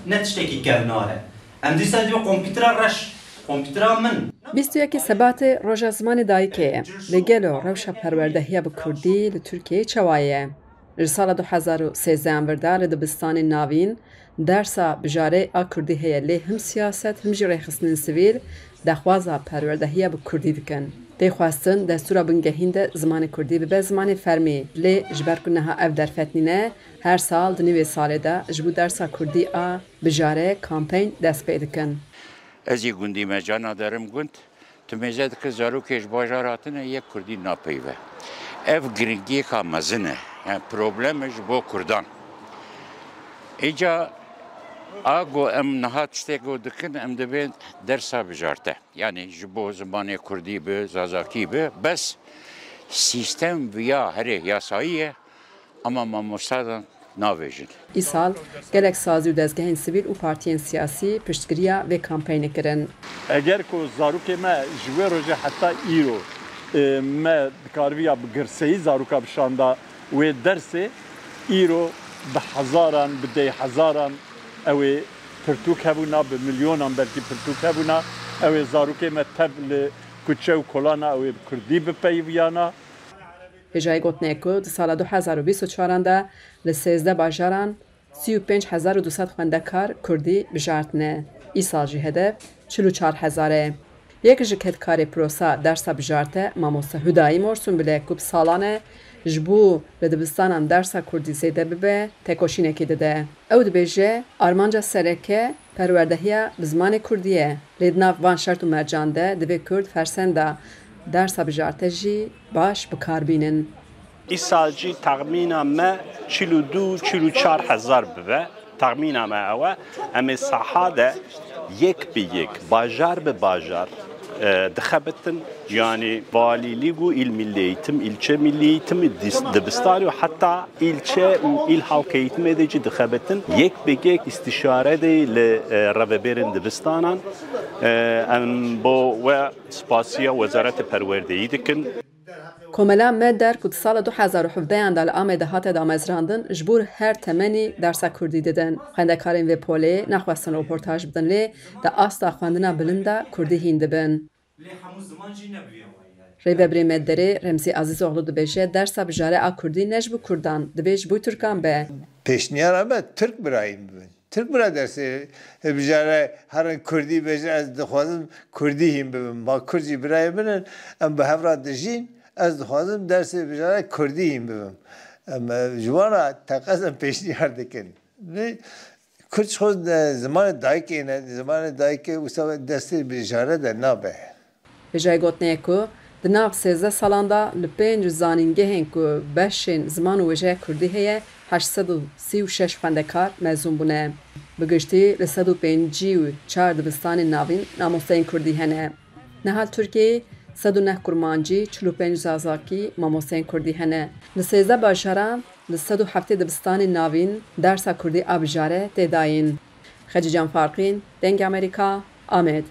ne tiştekî kevnare. Em dîsa divê kompîtera reş, kompîtera min. 21 Sebatê Roja Zimanê Dayîkê ye. Lê gelo rewşa perwerdehiya bi Kurdî li Tirkiyeyê çawa ye? Ji sala 2013 virda li dibistanên navîn dersa bijarê a Kurdî heye lê him siyaset him jî rêxistinên sivîl daxwaza perwerdehiya bi Kurdî dikin. Tê xwestin destûra bingehîn de zimanê Kurdî bibe zimanê fermî lê ji ber ku niha ev derfetîne her sal di nîvê salê de ji bo dersa Kurdî a bijarê kampeyn dest pê dikin. Ez ê gundî me cana derim gund, tu mêze dike zarokê ji bajar hatine yek Kurdî napeyve. Ev giringiyeka mezin e, yani problem ji bo Kurdan. Îca ago em niha tiştekî dikin em dibên dersa bijarte. Yani ji bo zimanê Kurdî bi, zazakî bi, bes sistem viya herê yasayî ye ama mamostadan navêjin. Îsal gelek sazî û dezgehên sivîl û partiyên siyasî piştgiriya vê kampeyne kirin. Eger ku zarokê me ji wê rojê heta îro me dikariya bi girseyî zaroka bişanda wê dersê îro bi hezaran bi dê hezaran ew ê pirtûk hebûna bi milyonan belkî pirtûk hebûna ew ê zarokê me tev li kuçe û kolana ew ê bi Kurdî bipeyiviyana. Hêjayê gotinê ku di sala 2024 de li 13 bajaran 35,200 xwendekar Kurdî bijartine. Îsal jî hedef 44,000 e. Yek ji kedkarê prosa dersa bijarte mamoste Hüdayî Morsun bile ku bi salan e ji bo li dibistanan dersa Kurdî zêde bibe tekoşînekê dide. Ew dibêje armanca sereke perwerdehiya bi zimanê Kurdî ye. Lê di nav van şert û mercan de divê Kurd fersenda dersa bijarte jî baş bikarbînin. Îsal jî texmîna me 42-44 hezar bibe. Texmîna me ew e em ê saha de yek bi yek, bajar bi bajar dixebitin yani valîlik û îl millî eğitim, ilçe millî eğitimi dibistanê û heta ilçe û îl halk eğitimê de jî dixebitin yek bi yek îstişare de li revebêrên dibistanan em bo we spasiya Wezaretê Perwerdeyî dikin. Komela me der ku di sala 2017 da li Amêdê hate damezrandin ji bo her temenî dersa Kurdî didin. Xwendekarên vê polê naxwestin reportaj bidin lê di asta xwendina bilind de Kurdî hîn dibin. Rêveberê me derê Remzî Azîzoğlu dibêje dersa bijare a Kurdî ne ji bo Kurdan divê ji bo Tirkan be. Pêşniyara me Türk birayîn bibin. Türk bira dersê bijare herin Kurdî bêje ez dixwazim Kurdî hîn bibim. Ba Kurd jî birayê min in em bi hevra dijîn ez dixwazim dersê bijare Kurdî hîn bibim. Em ji wan teqez em pêşniyar dikin. Kurd ji xwe zimanê dayîkê ne, zimanê dayîkê wisa destê bijare de nabe. Hêjayê gotinê ku di nav 13 salan da li 5 zanîngehên ku beşên ziman û wêjeya Kurdî heye 836 xwendekar mezûn bûne. Bi giştî li 154 dibistanên navîn mamosteyên Kurdî hene. Nihal Tirkiyeyê 109 kurmancî 45 zazakî mamosteyên Kurdî hene. Li 13 bajaran li 107 dibistanên navîn dersa Kurdî a bijare tê dayîn. Xecî Canfarqîn, Dengê Amerîka, Amed.